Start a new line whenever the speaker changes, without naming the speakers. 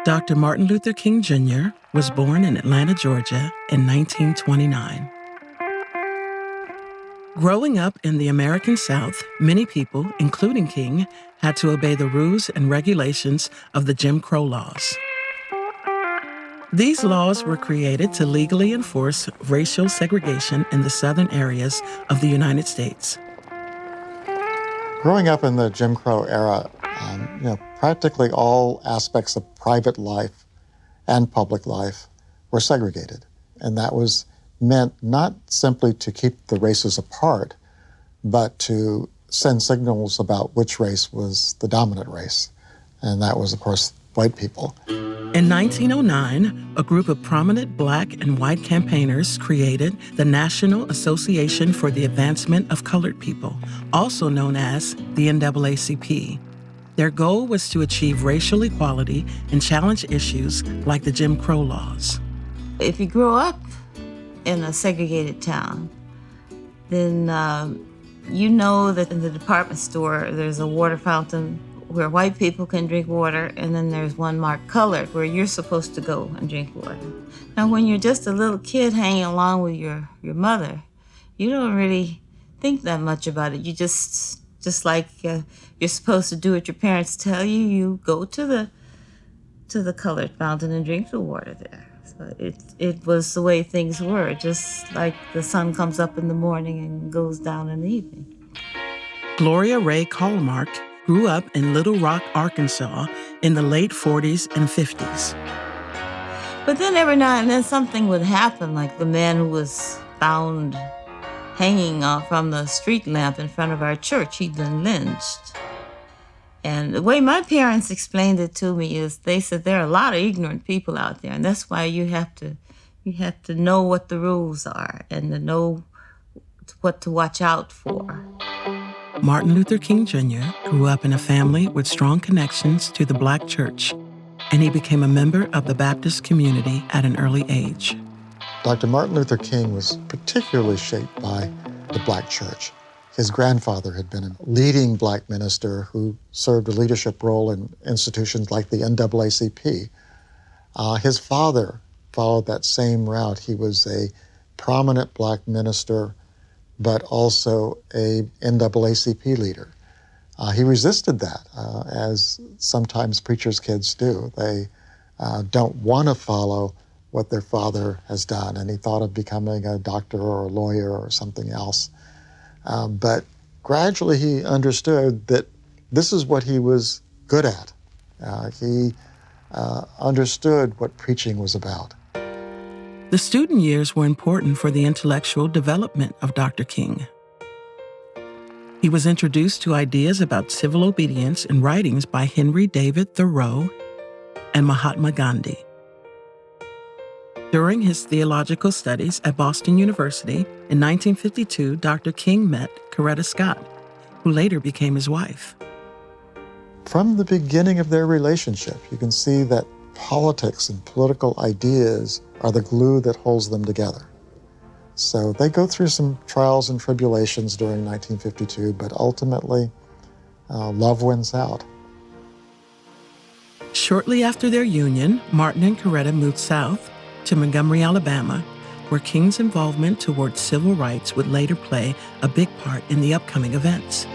Dr. Martin Luther King Jr. was born in Atlanta, Georgia in 1929. Growing up in the American South, many people, including King, had to obey the rules and regulations of the Jim Crow laws. These laws were created to legally enforce racial segregation in the southern areas of the United States.
Growing up in the Jim Crow era, practically all aspects of private life and public life were segregated. And that was meant not simply to keep the races apart, but to send signals about which race was the dominant race. And that was, of course, white people.
In 1909, a group of prominent Black and white campaigners created the National Association for the Advancement of Colored People, also known as the NAACP. Their goal was to achieve racial equality and challenge issues like the Jim Crow laws.
If you grow up in a segregated town, then you know that in the department store there's a water fountain where white people can drink water, and then there's one marked colored where you're supposed to go and drink water. Now, when you're just a little kid hanging along with your mother, you don't really think that much about it. You just like you're supposed to do what your parents tell you, you go to the colored fountain and drink the water there. So it was the way things were, just like the sun comes up in the morning and goes down in the evening.
Gloria Ray Callmark grew up in Little Rock, Arkansas in the late 40s and 50s.
But then every now and then something would happen, like the man who was found hanging from the street lamp in front of our church. He'd been lynched. And the way my parents explained it to me is they said there are a lot of ignorant people out there, and that's why you have to know what the rules are and to know what to watch out for.
Martin Luther King Jr. grew up in a family with strong connections to the Black church, and he became a member of the Baptist community at an early age.
Dr. Martin Luther King was particularly shaped by the Black church. His grandfather had been a leading Black minister who served a leadership role in institutions like the NAACP. His father followed that same route. He was a prominent Black minister, but also a NAACP leader. He resisted that, as sometimes preachers' kids do. They don't want to follow what their father has done, and he thought of becoming a doctor or a lawyer or something else. But gradually he understood that this is what he was good at. He understood what preaching was about.
The student years were important for the intellectual development of Dr. King. He was introduced to ideas about civil obedience in writings by Henry David Thoreau and Mahatma Gandhi. During his theological studies at Boston University in 1952, Dr. King met Coretta Scott, who later became his wife.
From the beginning of their relationship, you can see that politics and political ideas are the glue that holds them together. So they go through some trials and tribulations during 1952, but ultimately, love wins out.
Shortly after their union, Martin and Coretta moved south to Montgomery, Alabama, where King's involvement towards civil rights would later play a big part in the upcoming events.